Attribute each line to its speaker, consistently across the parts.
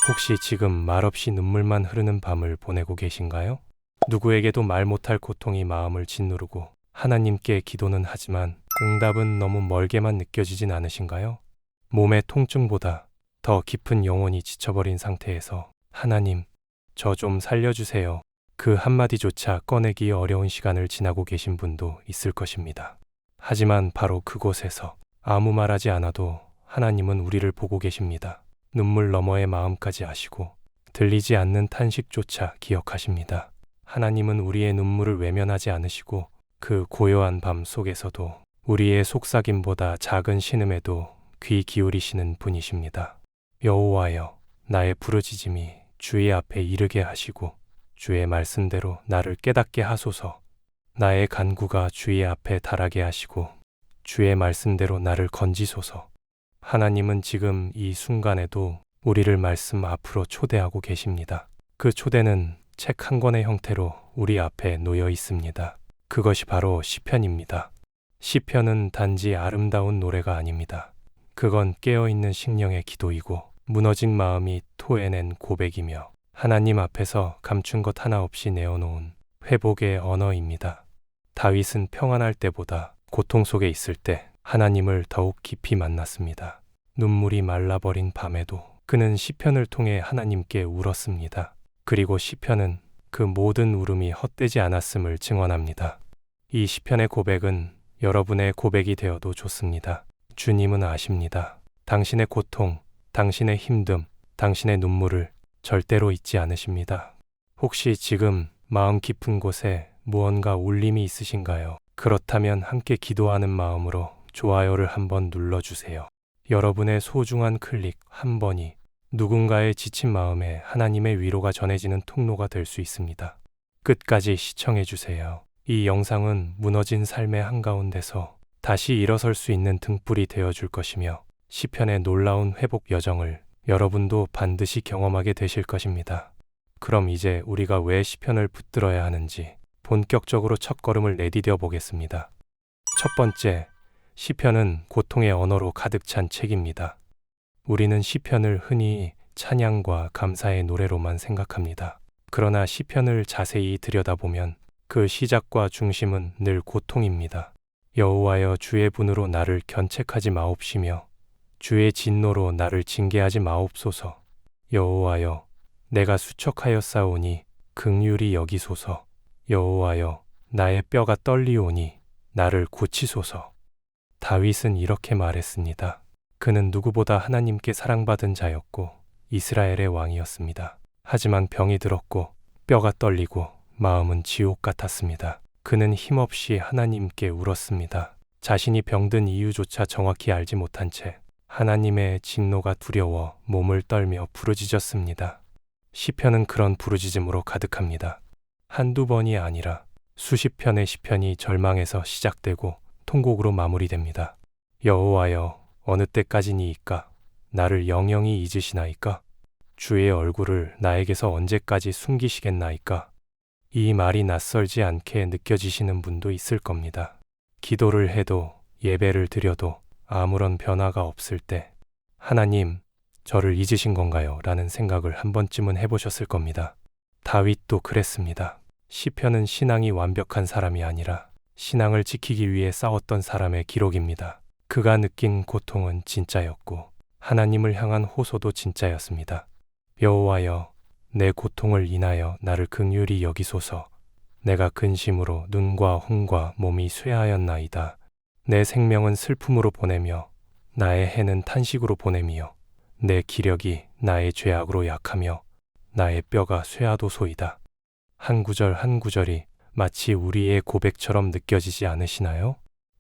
Speaker 1: 혹시 지금 말없이 눈물만 흐르는 밤을 보내고 계신가요? 누구에게도 말 못할 고통이 마음을 짓누르고 하나님께 기도는 하지만 응답은 너무 멀게만 느껴지진 않으신가요? 몸의 통증보다 더 깊은 영혼이 지쳐버린 상태에서 하나님, 저 좀 살려주세요. 그 한마디조차 꺼내기 어려운 시간을 지나고 계신 분도 있을 것입니다. 하지만 바로 그곳에서 아무 말하지 않아도 하나님은 우리를 보고 계십니다. 눈물 너머의 마음까지 아시고 들리지 않는 탄식조차 기억하십니다. 하나님은 우리의 눈물을 외면하지 않으시고 그 고요한 밤 속에서도 우리의 속삭임보다 작은 신음에도 귀 기울이시는 분이십니다. 여호와여, 나의 부르짖음이 주의 앞에 이르게 하시고 주의 말씀대로 나를 깨닫게 하소서. 나의 간구가 주의 앞에 달하게 하시고 주의 말씀대로 나를 건지소서. 하나님은 지금 이 순간에도 우리를 말씀 앞으로 초대하고 계십니다. 그 초대는 책 한 권의 형태로 우리 앞에 놓여 있습니다. 그것이 바로 시편입니다. 시편은 단지 아름다운 노래가 아닙니다. 그건 깨어있는 심령의 기도이고 무너진 마음이 토해낸 고백이며 하나님 앞에서 감춘 것 하나 없이 내어놓은 회복의 언어입니다. 다윗은 평안할 때보다 고통 속에 있을 때 하나님을 더욱 깊이 만났습니다. 눈물이 말라버린 밤에도 그는 시편을 통해 하나님께 울었습니다. 그리고 시편은 그 모든 울음이 헛되지 않았음을 증언합니다. 이 시편의 고백은 여러분의 고백이 되어도 좋습니다. 주님은 아십니다. 당신의 고통, 당신의 힘듦, 당신의 눈물을 절대로 잊지 않으십니다. 혹시 지금 마음 깊은 곳에 무언가 울림이 있으신가요? 그렇다면 함께 기도하는 마음으로 좋아요를 한번 눌러주세요. 여러분의 소중한 클릭 한 번이 누군가의 지친 마음에 하나님의 위로가 전해지는 통로가 될 수 있습니다. 끝까지 시청해주세요. 이 영상은 무너진 삶의 한가운데서 다시 일어설 수 있는 등불이 되어줄 것이며 시편의 놀라운 회복 여정을 여러분도 반드시 경험하게 되실 것입니다. 그럼 이제 우리가 왜 시편을 붙들어야 하는지 본격적으로 첫걸음을 내디뎌 보겠습니다. 첫 번째, 시편은 고통의 언어로 가득 찬 책입니다. 우리는 시편을 흔히 찬양과 감사의 노래로만 생각합니다. 그러나 시편을 자세히 들여다보면 그 시작과 중심은 늘 고통입니다. 여호와여, 주의 분으로 나를 견책하지 마옵시며 주의 진노로 나를 징계하지 마옵소서. 여호와여, 내가 수척하였사오니 긍휼히 여기소서. 여호와여, 나의 뼈가 떨리오니 나를 고치소서. 다윗은 이렇게 말했습니다. 그는 누구보다 하나님께 사랑받은 자였고 이스라엘의 왕이었습니다. 하지만 병이 들었고 뼈가 떨리고 마음은 지옥 같았습니다. 그는 힘없이 하나님께 울었습니다. 자신이 병든 이유조차 정확히 알지 못한 채 하나님의 진노가 두려워 몸을 떨며 부르짖었습니다. 시편은 그런 부르짖음으로 가득합니다. 한두 번이 아니라 수십 편의 시편이 절망에서 시작되고 통곡으로 마무리됩니다. 여호와여, 어느 때까지니이까? 나를 영영히 잊으시나이까? 주의 얼굴을 나에게서 언제까지 숨기시겠나이까? 이 말이 낯설지 않게 느껴지시는 분도 있을 겁니다. 기도를 해도 예배를 드려도 아무런 변화가 없을 때 하나님, 저를 잊으신 건가요? 라는 생각을 한 번쯤은 해보셨을 겁니다. 다윗도 그랬습니다. 시편은 신앙이 완벽한 사람이 아니라 신앙을 지키기 위해 싸웠던 사람의 기록입니다. 그가 느낀 고통은 진짜였고 하나님을 향한 호소도 진짜였습니다. 여호와여, 내 고통을 인하여 나를 긍휼히 여기소서. 내가 근심으로 눈과 혼과 몸이 쇠하였나이다. 내 생명은 슬픔으로 보내며 나의 해는 탄식으로 보내며 내 기력이 나의 죄악으로 약하며 나의 뼈가 쇠하도소이다. 한 구절 한 구절이 마치 우리의 고백처럼 느껴지지 않으시나요?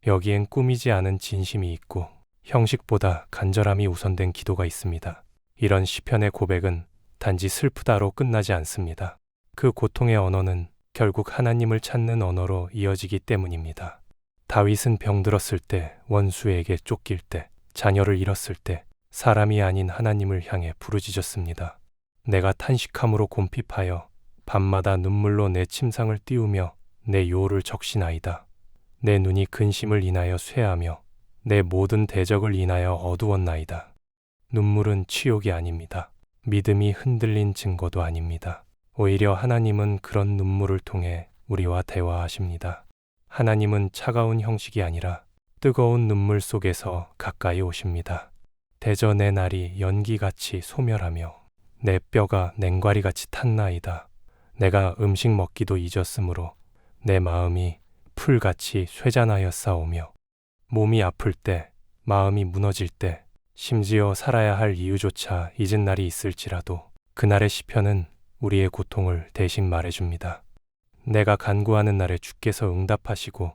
Speaker 1: 여기엔 꾸미지 않은 진심이 있고 형식보다 간절함이 우선된 기도가 있습니다. 이런 시편의 고백은 단지 슬프다로 끝나지 않습니다. 그 고통의 언어는 결국 하나님을 찾는 언어로 이어지기 때문입니다. 다윗은 병들었을 때, 원수에게 쫓길 때, 자녀를 잃었을 때 사람이 아닌 하나님을 향해 부르짖었습니다. 내가 탄식함으로 곰핍하여 밤마다 눈물로 내 침상을 띄우며 내 요를 적시나이다. 내 눈이 근심을 인하여 쇠하며 내 모든 대적을 인하여 어두웠나이다. 눈물은 치욕이 아닙니다. 믿음이 흔들린 증거도 아닙니다. 오히려 하나님은 그런 눈물을 통해 우리와 대화하십니다. 하나님은 차가운 형식이 아니라 뜨거운 눈물 속에서 가까이 오십니다. 대저 내 날이 연기같이 소멸하며 내 뼈가 냉과리같이 탔나이다. 내가 음식 먹기도 잊었으므로 내 마음이 풀같이 쇠잔하였사오며 몸이 아플 때, 마음이 무너질 때, 심지어 살아야 할 이유조차 잊은 날이 있을지라도 그날의 시편은 우리의 고통을 대신 말해줍니다. 내가 간구하는 날에 주께서 응답하시고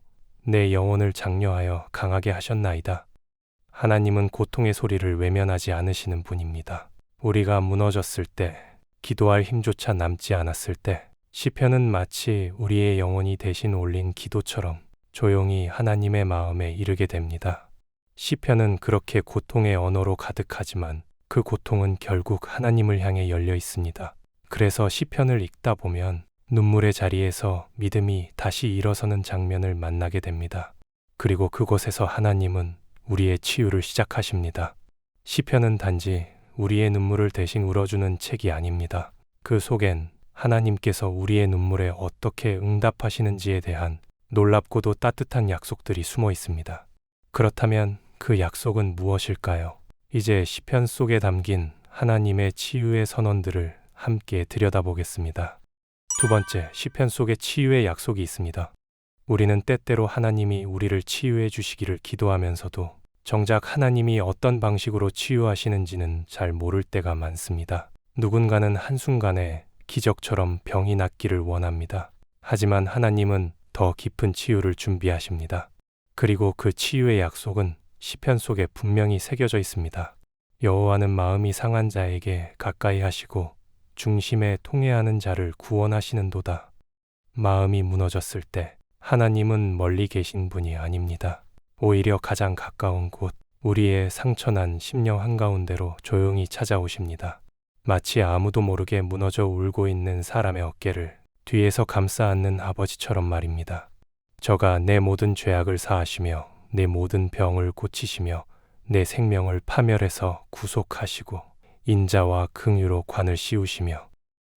Speaker 1: 내 영혼을 장려하여 강하게 하셨나이다. 하나님은 고통의 소리를 외면하지 않으시는 분입니다. 우리가 무너졌을 때, 기도할 힘조차 남지 않았을 때, 시편은 마치 우리의 영혼이 대신 올린 기도처럼 조용히 하나님의 마음에 이르게 됩니다. 시편은 그렇게 고통의 언어로 가득하지만 그 고통은 결국 하나님을 향해 열려 있습니다. 그래서 시편을 읽다 보면 눈물의 자리에서 믿음이 다시 일어서는 장면을 만나게 됩니다. 그리고 그곳에서 하나님은 우리의 치유를 시작하십니다. 시편은 단지 우리의 눈물을 대신 울어주는 책이 아닙니다. 그 속엔 하나님께서 우리의 눈물에 어떻게 응답하시는지에 대한 놀랍고도 따뜻한 약속들이 숨어 있습니다. 그렇다면 그 약속은 무엇일까요? 이제 시편 속에 담긴 하나님의 치유의 선언들을 함께 들여다보겠습니다. 두 번째, 시편 속에 치유의 약속이 있습니다. 우리는 때때로 하나님이 우리를 치유해 주시기를 기도하면서도 정작 하나님이 어떤 방식으로 치유하시는지는 잘 모를 때가 많습니다. 누군가는 한순간에 기적처럼 병이 낫기를 원합니다. 하지만 하나님은 더 깊은 치유를 준비하십니다. 그리고 그 치유의 약속은 시편 속에 분명히 새겨져 있습니다. 여호와는 마음이 상한 자에게 가까이 하시고 중심에 통회하는 자를 구원하시는도다. 마음이 무너졌을 때 하나님은 멀리 계신 분이 아닙니다. 오히려 가장 가까운 곳, 우리의 상처난 심령 한가운데로 조용히 찾아오십니다. 마치 아무도 모르게 무너져 울고 있는 사람의 어깨를 뒤에서 감싸 안는 아버지처럼 말입니다. 저가 내 모든 죄악을 사하시며 내 모든 병을 고치시며 내 생명을 파멸해서 구속하시고 인자와 긍휼로 관을 씌우시며.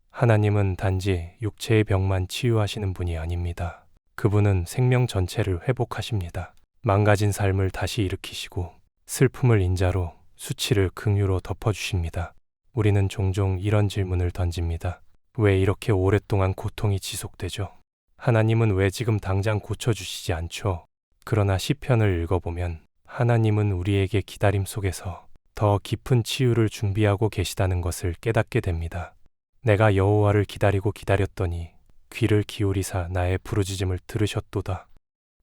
Speaker 1: 하나님은 단지 육체의 병만 치유하시는 분이 아닙니다. 그분은 생명 전체를 회복하십니다. 망가진 삶을 다시 일으키시고 슬픔을 인자로, 수치를 긍휼로 덮어주십니다. 우리는 종종 이런 질문을 던집니다. 왜 이렇게 오랫동안 고통이 지속되죠? 하나님은 왜 지금 당장 고쳐주시지 않죠? 그러나 시편을 읽어보면 하나님은 우리에게 기다림 속에서 더 깊은 치유를 준비하고 계시다는 것을 깨닫게 됩니다. 내가 여호와를 기다리고 기다렸더니 귀를 기울이사 나의 부르짖음을 들으셨도다.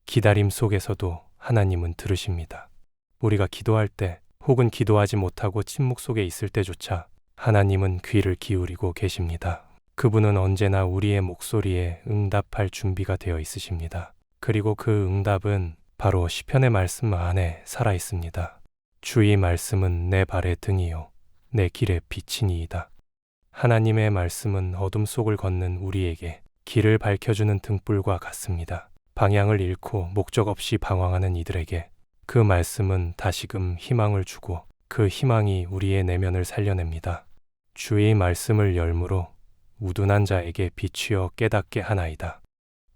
Speaker 1: 기다림 속에서도 하나님은 들으십니다. 우리가 기도할 때 혹은 기도하지 못하고 침묵 속에 있을 때조차 하나님은 귀를 기울이고 계십니다. 그분은 언제나 우리의 목소리에 응답할 준비가 되어 있으십니다. 그리고 그 응답은 바로 시편의 말씀 안에 살아 있습니다. 주의 말씀은 내 발의 등이요 내 길의 빛이니이다. 하나님의 말씀은 어둠 속을 걷는 우리에게 길을 밝혀주는 등불과 같습니다. 방향을 잃고 목적 없이 방황하는 이들에게 그 말씀은 다시금 희망을 주고 그 희망이 우리의 내면을 살려냅니다. 주의 말씀을 열무로 우둔한 자에게 비추어 깨닫게 하나이다.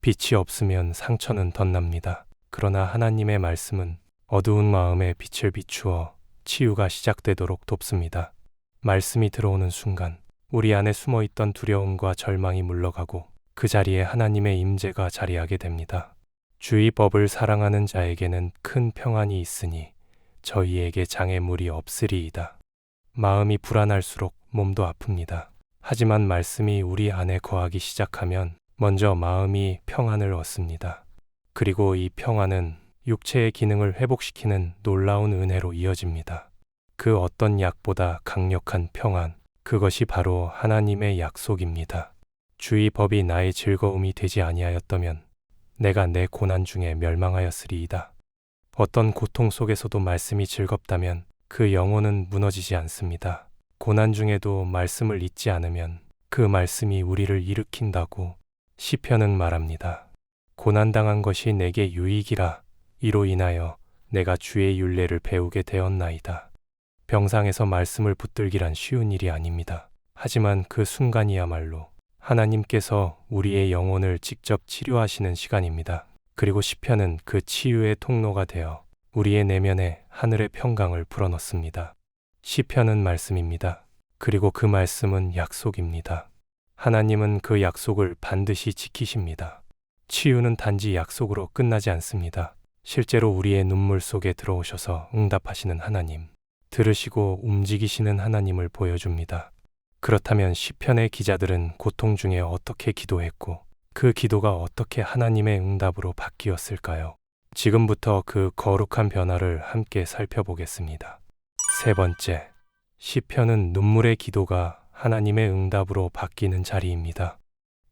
Speaker 1: 빛이 없으면 상처는 덧납니다. 그러나 하나님의 말씀은 어두운 마음에 빛을 비추어 치유가 시작되도록 돕습니다. 말씀이 들어오는 순간 우리 안에 숨어있던 두려움과 절망이 물러가고 그 자리에 하나님의 임재가 자리하게 됩니다. 주의 법을 사랑하는 자에게는 큰 평안이 있으니 저희에게 장애물이 없으리이다. 마음이 불안할수록 몸도 아픕니다. 하지만 말씀이 우리 안에 거하기 시작하면 먼저 마음이 평안을 얻습니다. 그리고 이 평안은 육체의 기능을 회복시키는 놀라운 은혜로 이어집니다. 그 어떤 약보다 강력한 평안, 그것이 바로 하나님의 약속입니다. 주의 법이 나의 즐거움이 되지 아니하였다면 내가 내 고난 중에 멸망하였으리이다. 어떤 고통 속에서도 말씀이 즐겁다면 그 영혼은 무너지지 않습니다. 고난 중에도 말씀을 잊지 않으면 그 말씀이 우리를 일으킨다고 시편은 말합니다. 고난당한 것이 내게 유익이라. 이로 인하여 내가 주의 율례를 배우게 되었나이다. 병상에서 말씀을 붙들기란 쉬운 일이 아닙니다. 하지만 그 순간이야말로 하나님께서 우리의 영혼을 직접 치료하시는 시간입니다. 그리고 시편은 그 치유의 통로가 되어 우리의 내면에 하늘의 평강을 불어넣습니다. 시편은 말씀입니다. 그리고 그 말씀은 약속입니다. 하나님은 그 약속을 반드시 지키십니다. 치유는 단지 약속으로 끝나지 않습니다. 실제로 우리의 눈물 속에 들어오셔서 응답하시는 하나님, 들으시고 움직이시는 하나님을 보여줍니다. 그렇다면 시편의 기자들은 고통 중에 어떻게 기도했고 그 기도가 어떻게 하나님의 응답으로 바뀌었을까요? 지금부터 그 거룩한 변화를 함께 살펴보겠습니다. 세 번째, 시편은 눈물의 기도가 하나님의 응답으로 바뀌는 자리입니다.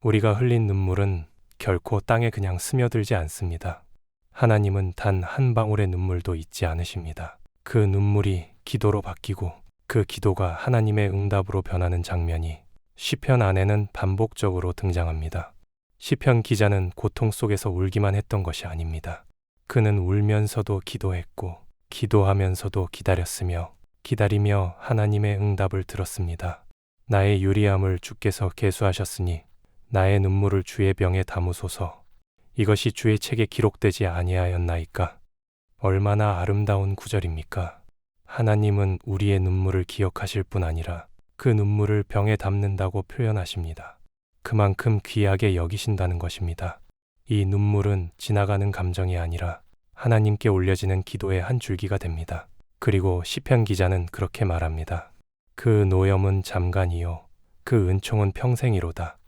Speaker 1: 우리가 흘린 눈물은 결코 땅에 그냥 스며들지 않습니다. 하나님은 단 한 방울의 눈물도 잊지 않으십니다. 그 눈물이 기도로 바뀌고 그 기도가 하나님의 응답으로 변하는 장면이 시편 안에는 반복적으로 등장합니다. 시편 기자는 고통 속에서 울기만 했던 것이 아닙니다. 그는 울면서도 기도했고 기도하면서도 기다렸으며 기다리며 하나님의 응답을 들었습니다. 나의 유리함을 주께서 계수하셨으니 나의 눈물을 주의 병에 담으소서. 이것이 주의 책에 기록되지 아니하였나이까? 얼마나 아름다운 구절입니까? 하나님은 우리의 눈물을 기억하실 뿐 아니라 그 눈물을 병에 담는다고 표현하십니다. 그만큼 귀하게 여기신다는 것입니다. 이 눈물은 지나가는 감정이 아니라 하나님께 올려지는 기도의 한 줄기가 됩니다. 그리고 시편 기자는 그렇게 말합니다. 그 노염은 잠깐이요 그 은총은 평생이로다.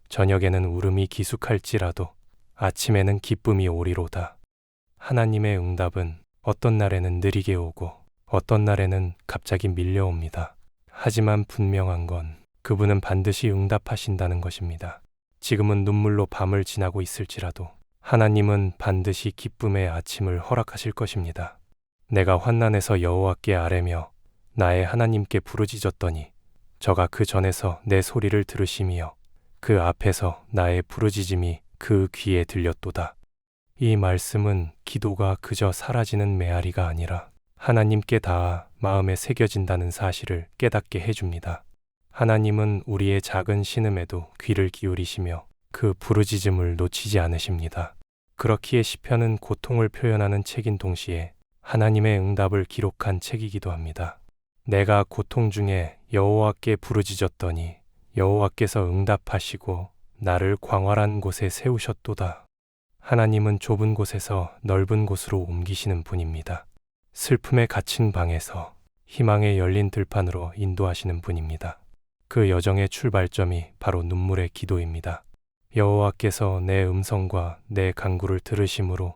Speaker 1: 저녁에는 울음이 기숙할지라도 아침에는 기쁨이 오리로다. 하나님의 응답은 어떤 날에는 느리게 오고 어떤 날에는 갑자기 밀려옵니다. 하지만 분명한 건 그분은 반드시 응답하신다는 것입니다. 지금은 눈물로 밤을 지나고 있을지라도 하나님은 반드시 기쁨의 아침을 허락하실 것입니다. 내가 환난에서 여호와께 아뢰며 나의 하나님께 부르짖었더니 저가 그 전에서 내 소리를 들으시며 그 앞에서 나의 부르짖음이 그 귀에 들렸도다. 이 말씀은 기도가 그저 사라지는 메아리가 아니라 하나님께 닿아 마음에 새겨진다는 사실을 깨닫게 해줍니다. 하나님은 우리의 작은 신음에도 귀를 기울이시며 그 부르짖음을 놓치지 않으십니다. 그렇기에 시편은 고통을 표현하는 책인 동시에 하나님의 응답을 기록한 책이기도 합니다. 내가 고통 중에 여호와께 부르짖었더니 여호와께서 응답하시고 나를 광활한 곳에 세우셨도다. 하나님은 좁은 곳에서 넓은 곳으로 옮기시는 분입니다. 슬픔에 갇힌 방에서 희망의 열린 들판으로 인도하시는 분입니다. 그 여정의 출발점이 바로 눈물의 기도입니다. 여호와께서 내 음성과 내 간구를 들으심으로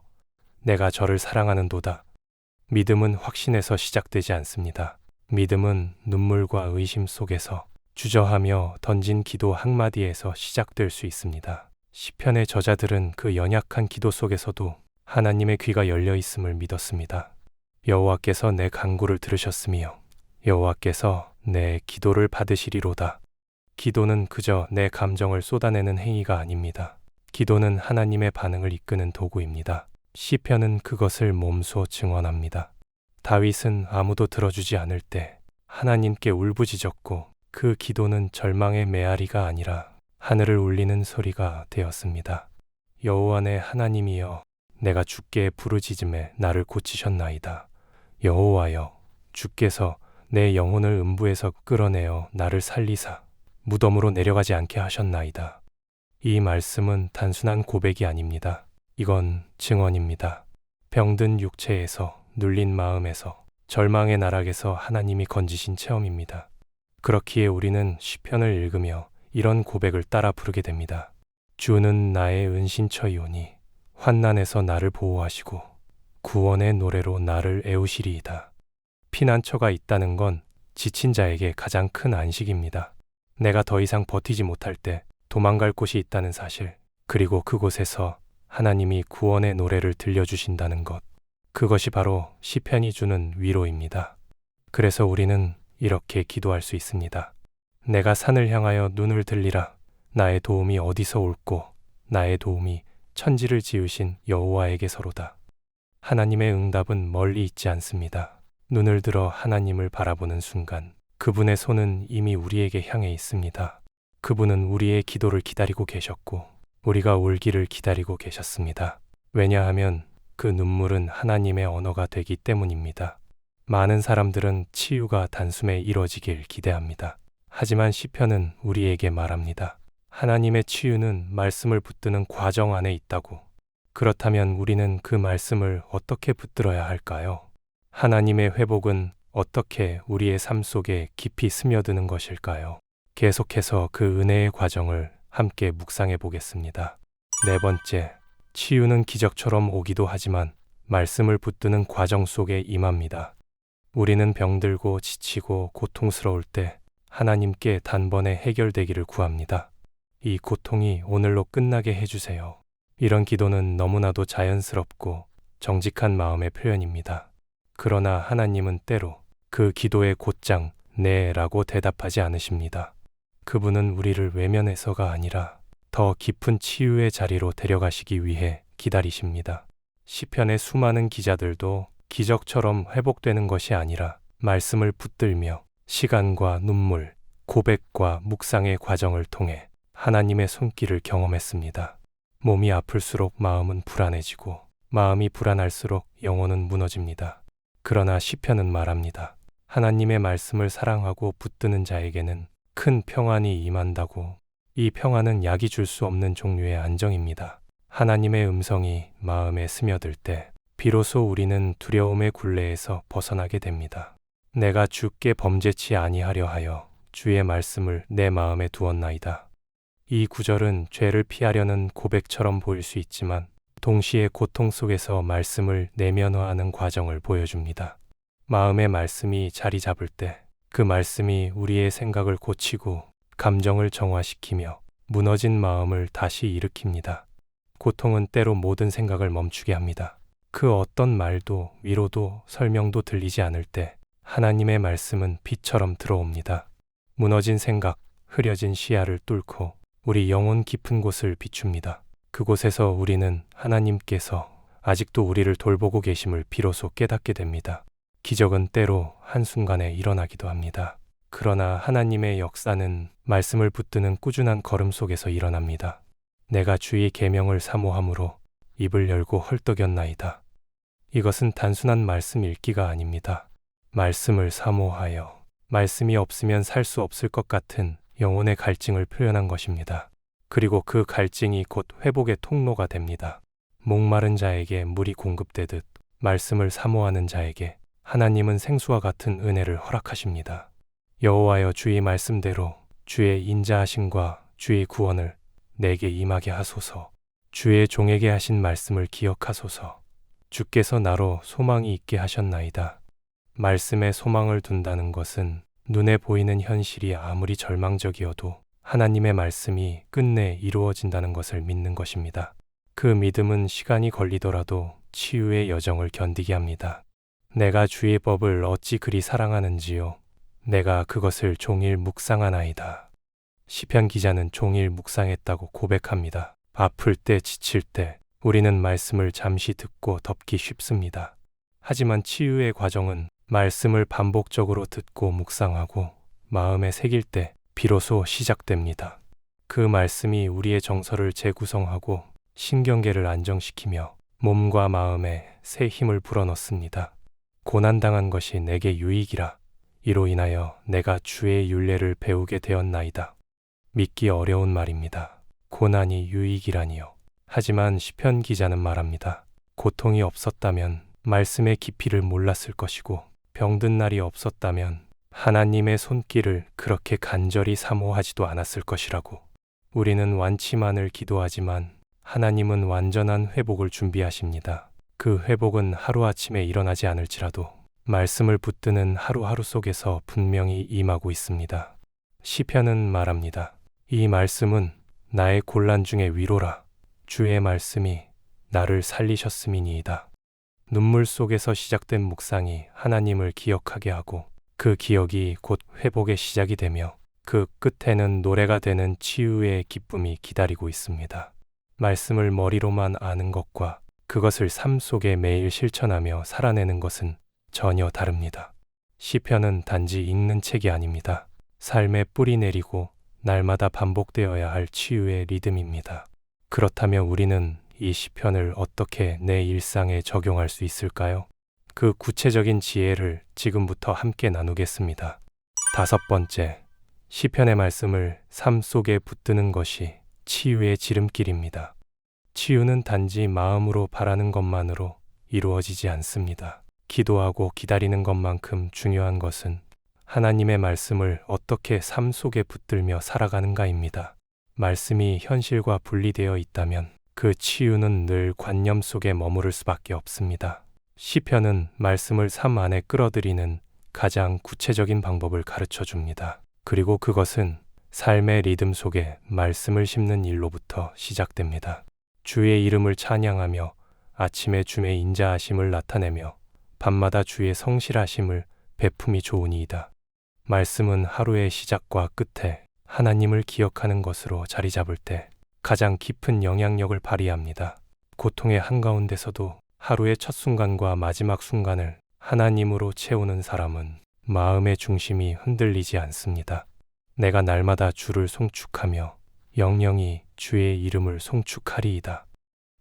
Speaker 1: 내가 저를 사랑하는도다. 믿음은 확신에서 시작되지 않습니다. 믿음은 눈물과 의심 속에서 주저하며 던진 기도 한마디에서 시작될 수 있습니다. 시편의 저자들은 그 연약한 기도 속에서도 하나님의 귀가 열려 있음을 믿었습니다. 여호와께서 내 간구를 들으셨으며 여호와께서 내 기도를 받으시리로다. 기도는 그저 내 감정을 쏟아내는 행위가 아닙니다. 기도는 하나님의 반응을 이끄는 도구입니다. 시편은 그것을 몸소 증언합니다. 다윗은 아무도 들어주지 않을 때 하나님께 울부짖었고 그 기도는 절망의 메아리가 아니라 하늘을 울리는 소리가 되었습니다. 여호와 내 하나님이여, 내가 주께 부르짖음에 나를 고치셨나이다. 여호와여, 주께서 내 영혼을 음부에서 끌어내어 나를 살리사 무덤으로 내려가지 않게 하셨나이다. 이 말씀은 단순한 고백이 아닙니다. 이건 증언입니다. 병든 육체에서, 눌린 마음에서, 절망의 나락에서 하나님이 건지신 체험입니다. 그렇기에 우리는 시편을 읽으며 이런 고백을 따라 부르게 됩니다. 주는 나의 은신처이오니 환난에서 나를 보호하시고 구원의 노래로 나를 애우시리이다. 피난처가 있다는 건 지친 자에게 가장 큰 안식입니다. 내가 더 이상 버티지 못할 때 도망갈 곳이 있다는 사실, 그리고 그곳에서 하나님이 구원의 노래를 들려주신다는 것, 그것이 바로 시편이 주는 위로입니다. 그래서 우리는 이렇게 기도할 수 있습니다. 내가 산을 향하여 눈을 들리라. 나의 도움이 어디서 올꼬? 나의 도움이 천지를 지으신 여호와에게서로다. 하나님의 응답은 멀리 있지 않습니다. 눈을 들어 하나님을 바라보는 순간 그분의 손은 이미 우리에게 향해 있습니다. 그분은 우리의 기도를 기다리고 계셨고 우리가 울기를 기다리고 계셨습니다. 왜냐하면 그 눈물은 하나님의 언어가 되기 때문입니다. 많은 사람들은 치유가 단숨에 이뤄지길 기대합니다. 하지만 시편은 우리에게 말합니다. 하나님의 치유는 말씀을 붙드는 과정 안에 있다고. 그렇다면 우리는 그 말씀을 어떻게 붙들어야 할까요? 하나님의 회복은 어떻게 우리의 삶 속에 깊이 스며드는 것일까요? 계속해서 그 은혜의 과정을 함께 묵상해 보겠습니다. 네 번째, 치유는 기적처럼 오기도 하지만 말씀을 붙드는 과정 속에 임합니다. 우리는 병들고 지치고 고통스러울 때 하나님께 단번에 해결되기를 구합니다. 이 고통이 오늘로 끝나게 해주세요. 이런 기도는 너무나도 자연스럽고 정직한 마음의 표현입니다. 그러나 하나님은 때로 그 기도에 곧장 네 라고 대답하지 않으십니다. 그분은 우리를 외면해서가 아니라 더 깊은 치유의 자리로 데려가시기 위해 기다리십니다. 시편의 수많은 기자들도 기적처럼 회복되는 것이 아니라 말씀을 붙들며 시간과 눈물, 고백과 묵상의 과정을 통해 하나님의 손길을 경험했습니다. 몸이 아플수록 마음은 불안해지고 마음이 불안할수록 영혼은 무너집니다. 그러나 시편은 말합니다. 하나님의 말씀을 사랑하고 붙드는 자에게는 큰 평안이 임한다고. 이 평안은 약이 줄 수 없는 종류의 안정입니다. 하나님의 음성이 마음에 스며들 때 비로소 우리는 두려움의 굴레에서 벗어나게 됩니다. 내가 주께 범죄치 아니하려 하여 주의 말씀을 내 마음에 두었나이다. 이 구절은 죄를 피하려는 고백처럼 보일 수 있지만 동시에 고통 속에서 말씀을 내면화하는 과정을 보여줍니다. 마음의 말씀이 자리 잡을 때 그 말씀이 우리의 생각을 고치고 감정을 정화시키며 무너진 마음을 다시 일으킵니다. 고통은 때로 모든 생각을 멈추게 합니다. 그 어떤 말도 위로도 설명도 들리지 않을 때 하나님의 말씀은 빛처럼 들어옵니다. 무너진 생각, 흐려진 시야를 뚫고 우리 영혼 깊은 곳을 비춥니다. 그곳에서 우리는 하나님께서 아직도 우리를 돌보고 계심을 비로소 깨닫게 됩니다. 기적은 때로 한순간에 일어나기도 합니다. 그러나 하나님의 역사는 말씀을 붙드는 꾸준한 걸음 속에서 일어납니다. 내가 주의 계명을 사모함으로 입을 열고 헐떡였나이다. 이것은 단순한 말씀 읽기가 아닙니다. 말씀을 사모하여 말씀이 없으면 살 수 없을 것 같은 영혼의 갈증을 표현한 것입니다. 그리고 그 갈증이 곧 회복의 통로가 됩니다. 목마른 자에게 물이 공급되듯 말씀을 사모하는 자에게 하나님은 생수와 같은 은혜를 허락하십니다. 여호와여, 주의 말씀대로 주의 인자하심과 주의 구원을 내게 임하게 하소서. 주의 종에게 하신 말씀을 기억하소서. 주께서 나로 소망이 있게 하셨나이다. 말씀에 소망을 둔다는 것은 눈에 보이는 현실이 아무리 절망적이어도 하나님의 말씀이 끝내 이루어진다는 것을 믿는 것입니다. 그 믿음은 시간이 걸리더라도 치유의 여정을 견디게 합니다. 내가 주의 법을 어찌 그리 사랑하는지요. 내가 그것을 종일 묵상하나이다. 시편 기자는 종일 묵상했다고 고백합니다. 아플 때, 지칠 때 우리는 말씀을 잠시 듣고 덮기 쉽습니다. 하지만 치유의 과정은 말씀을 반복적으로 듣고 묵상하고 마음에 새길 때 비로소 시작됩니다. 그 말씀이 우리의 정서를 재구성하고 신경계를 안정시키며 몸과 마음에 새 힘을 불어넣습니다. 고난당한 것이 내게 유익이라. 이로 인하여 내가 주의 율례를 배우게 되었나이다. 믿기 어려운 말입니다. 고난이 유익이라니요. 하지만 시편 기자는 말합니다. 고통이 없었다면 말씀의 깊이를 몰랐을 것이고 병든 날이 없었다면 하나님의 손길을 그렇게 간절히 사모하지도 않았을 것이라고. 우리는 완치만을 기도하지만 하나님은 완전한 회복을 준비하십니다. 그 회복은 하루아침에 일어나지 않을지라도 말씀을 붙드는 하루하루 속에서 분명히 임하고 있습니다. 시편은 말합니다. 이 말씀은 나의 곤란 중의 위로라. 주의 말씀이 나를 살리셨음이니이다. 눈물 속에서 시작된 묵상이 하나님을 기억하게 하고 그 기억이 곧 회복의 시작이 되며 그 끝에는 노래가 되는 치유의 기쁨이 기다리고 있습니다. 말씀을 머리로만 아는 것과 그것을 삶 속에 매일 실천하며 살아내는 것은 전혀 다릅니다. 시편은 단지 읽는 책이 아닙니다. 삶의 뿌리 내리고 날마다 반복되어야 할 치유의 리듬입니다. 그렇다면 우리는 이 시편을 어떻게 내 일상에 적용할 수 있을까요? 그 구체적인 지혜를 지금부터 함께 나누겠습니다. 5번째, 시편의 말씀을 삶 속에 붙드는 것이 치유의 지름길입니다. 치유는 단지 마음으로 바라는 것만으로 이루어지지 않습니다. 기도하고 기다리는 것만큼 중요한 것은 하나님의 말씀을 어떻게 삶 속에 붙들며 살아가는가입니다. 말씀이 현실과 분리되어 있다면 그 치유는 늘 관념 속에 머무를 수밖에 없습니다. 시편은 말씀을 삶 안에 끌어들이는 가장 구체적인 방법을 가르쳐 줍니다. 그리고 그것은 삶의 리듬 속에 말씀을 심는 일로부터 시작됩니다. 주의 이름을 찬양하며 아침에 주의 인자하심을 나타내며 밤마다 주의 성실하심을 베품이 좋으니이다. 말씀은 하루의 시작과 끝에 하나님을 기억하는 것으로 자리 잡을 때 가장 깊은 영향력을 발휘합니다. 고통의 한가운데서도 하루의 첫 순간과 마지막 순간을 하나님으로 채우는 사람은 마음의 중심이 흔들리지 않습니다. 내가 날마다 주를 송축하며 영영이 주의 이름을 송축하리이다.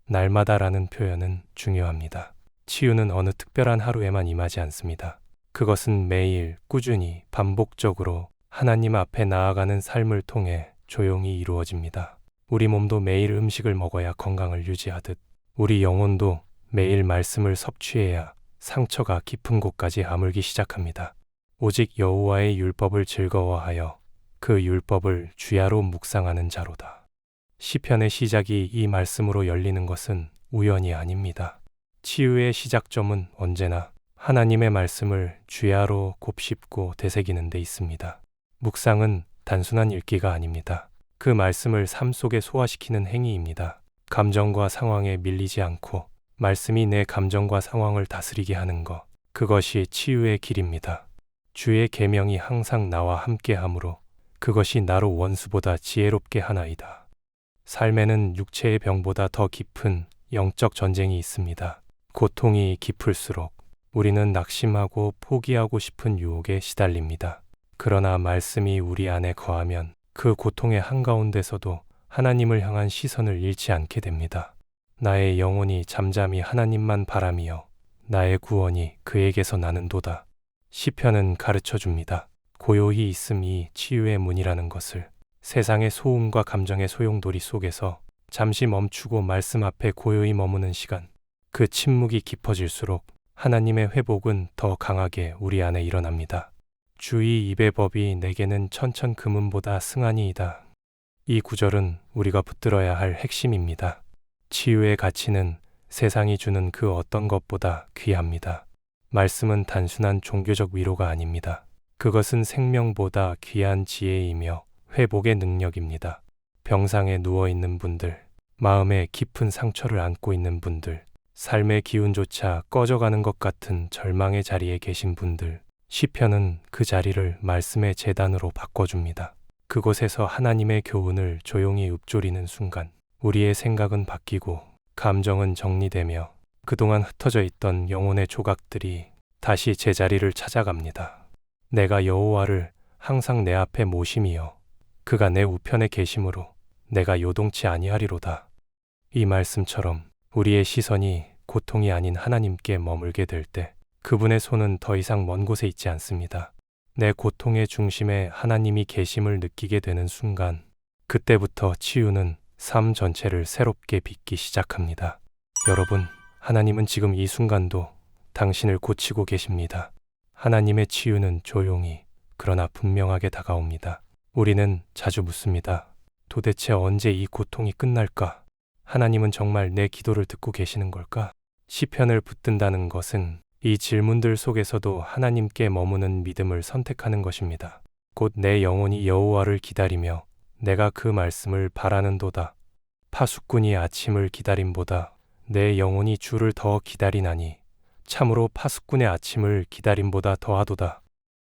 Speaker 1: 날마다라는 표현은 중요합니다. 치유는 어느 특별한 하루에만 임하지 않습니다. 그것은 매일 꾸준히 반복적으로 하나님 앞에 나아가는 삶을 통해 조용히 이루어집니다. 우리 몸도 매일 음식을 먹어야 건강을 유지하듯 우리 영혼도 매일 말씀을 섭취해야 상처가 깊은 곳까지 아물기 시작합니다. 오직 여호와의 율법을 즐거워하여 그 율법을 주야로 묵상하는 자로다. 시편의 시작이 이 말씀으로 열리는 것은 우연이 아닙니다. 치유의 시작점은 언제나 하나님의 말씀을 주야로 곱씹고 되새기는 데 있습니다. 묵상은 단순한 읽기가 아닙니다. 그 말씀을 삶 속에 소화시키는 행위입니다. 감정과 상황에 밀리지 않고 말씀이 내 감정과 상황을 다스리게 하는 것, 그것이 치유의 길입니다. 주의 계명이 항상 나와 함께하므로 그것이 나로 원수보다 지혜롭게 하나이다. 삶에는 육체의 병보다 더 깊은 영적 전쟁이 있습니다. 고통이 깊을수록 우리는 낙심하고 포기하고 싶은 유혹에 시달립니다. 그러나 말씀이 우리 안에 거하면 그 고통의 한가운데서도 하나님을 향한 시선을 잃지 않게 됩니다. 나의 영혼이 잠잠히 하나님만 바라며 나의 구원이 그에게서 나는도다. 시편은 가르쳐 줍니다. 고요히 있음이 치유의 문이라는 것을. 세상의 소음과 감정의 소용돌이 속에서 잠시 멈추고 말씀 앞에 고요히 머무는 시간, 그 침묵이 깊어질수록 하나님의 회복은 더 강하게 우리 안에 일어납니다. 주의 입의 법이 내게는 천천 금은보다 승하니이다. 이 구절은 우리가 붙들어야 할 핵심입니다. 치유의 가치는 세상이 주는 그 어떤 것보다 귀합니다. 말씀은 단순한 종교적 위로가 아닙니다. 그것은 생명보다 귀한 지혜이며 회복의 능력입니다. 병상에 누워있는 분들, 마음에 깊은 상처를 안고 있는 분들, 삶의 기운조차 꺼져가는 것 같은 절망의 자리에 계신 분들, 시편은 그 자리를 말씀의 제단으로 바꿔줍니다. 그곳에서 하나님의 교훈을 조용히 읊조리는 순간 우리의 생각은 바뀌고 감정은 정리되며 그동안 흩어져 있던 영혼의 조각들이 다시 제자리를 찾아갑니다. 내가 여호와를 항상 내 앞에 모심이여 그가 내 우편에 계심으로 내가 요동치 아니하리로다. 이 말씀처럼 우리의 시선이 고통이 아닌 하나님께 머물게 될 때 그분의 손은 더 이상 먼 곳에 있지 않습니다. 내 고통의 중심에 하나님이 계심을 느끼게 되는 순간 그때부터 치유는 삶 전체를 새롭게 빚기 시작합니다. 여러분, 하나님은 지금 이 순간도 당신을 고치고 계십니다. 하나님의 치유는 조용히 그러나 분명하게 다가옵니다. 우리는 자주 묻습니다. 도대체 언제 이 고통이 끝날까? 하나님은 정말 내 기도를 듣고 계시는 걸까? 시편을 붙든다는 것은 이 질문들 속에서도 하나님께 머무는 믿음을 선택하는 것입니다. 곧 내 영혼이 여호와를 기다리며 내가 그 말씀을 바라는도다. 파수꾼이 아침을 기다림보다 내 영혼이 주를 더 기다리나니 참으로 파수꾼의 아침을 기다림보다 더하도다.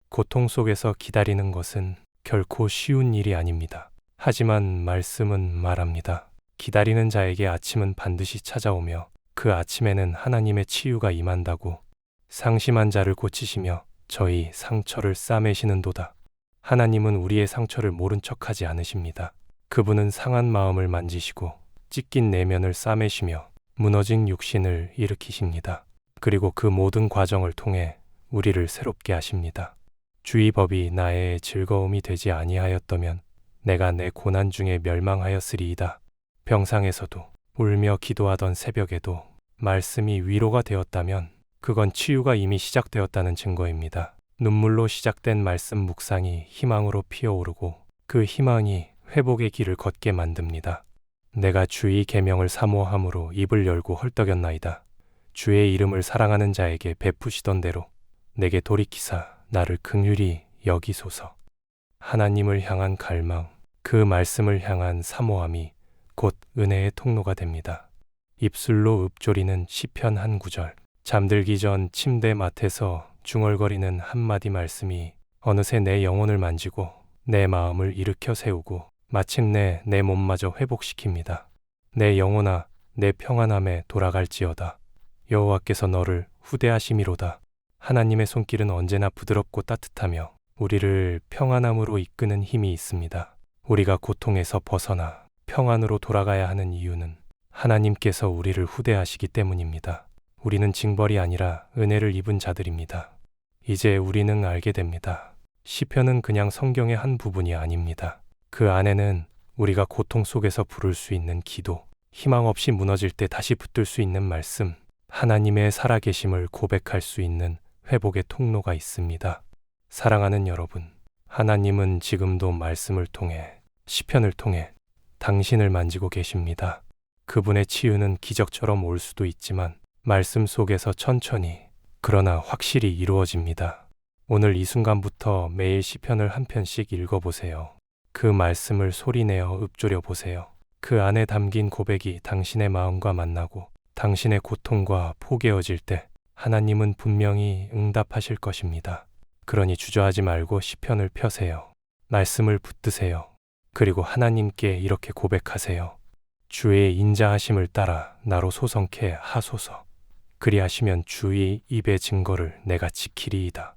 Speaker 1: 고통 속에서 기다리는 것은 결코 쉬운 일이 아닙니다. 하지만 말씀은 말합니다. 기다리는 자에게 아침은 반드시 찾아오며 그 아침에는 하나님의 치유가 임한다고. 상심한 자를 고치시며 저희 상처를 싸매시는도다. 하나님은 우리의 상처를 모른 척하지 않으십니다. 그분은 상한 마음을 만지시고 찢긴 내면을 싸매시며 무너진 육신을 일으키십니다. 그리고 그 모든 과정을 통해 우리를 새롭게 하십니다. 주의 법이 나의 즐거움이 되지 아니하였더면 내가 내 고난 중에 멸망하였으리이다. 병상에서도 울며 기도하던 새벽에도 말씀이 위로가 되었다면 그건 치유가 이미 시작되었다는 증거입니다. 눈물로 시작된 말씀 묵상이 희망으로 피어오르고 그 희망이 회복의 길을 걷게 만듭니다. 내가 주의 계명을 사모함으로 입을 열고 헐떡였나이다. 주의 이름을 사랑하는 자에게 베푸시던 대로 내게 돌이키사 나를 긍휼히 여기소서. 하나님을 향한 갈망, 그 말씀을 향한 사모함이 곧 은혜의 통로가 됩니다. 입술로 읊조리는 시편 한 구절, 잠들기 전 침대 맡에서 중얼거리는 한마디 말씀이 어느새 내 영혼을 만지고 내 마음을 일으켜 세우고 마침내 내 몸마저 회복시킵니다. 내 영혼아, 내 평안함에 돌아갈지어다. 여호와께서 너를 후대하심이로다. 하나님의 손길은 언제나 부드럽고 따뜻하며 우리를 평안함으로 이끄는 힘이 있습니다. 우리가 고통에서 벗어나 평안으로 돌아가야 하는 이유는 하나님께서 우리를 후대하시기 때문입니다. 우리는 징벌이 아니라 은혜를 입은 자들입니다. 이제 우리는 알게 됩니다. 시편은 그냥 성경의 한 부분이 아닙니다. 그 안에는 우리가 고통 속에서 부를 수 있는 기도, 희망 없이 무너질 때 다시 붙들 수 있는 말씀, 하나님의 살아계심을 고백할 수 있는 회복의 통로가 있습니다. 사랑하는 여러분, 하나님은 지금도 말씀을 통해, 시편을 통해 당신을 만지고 계십니다. 그분의 치유는 기적처럼 올 수도 있지만 말씀 속에서 천천히, 그러나 확실히 이루어집니다. 오늘 이 순간부터 매일 시편을 한 편씩 읽어보세요. 그 말씀을 소리내어 읊조려 보세요. 그 안에 담긴 고백이 당신의 마음과 만나고 당신의 고통과 포개어질 때 하나님은 분명히 응답하실 것입니다. 그러니 주저하지 말고 시편을 펴세요. 말씀을 붙드세요. 그리고 하나님께 이렇게 고백하세요. 주의 인자하심을 따라 나로 소성케 하소서. 그리하시면 주의 입의 증거를 내가 지키리이다.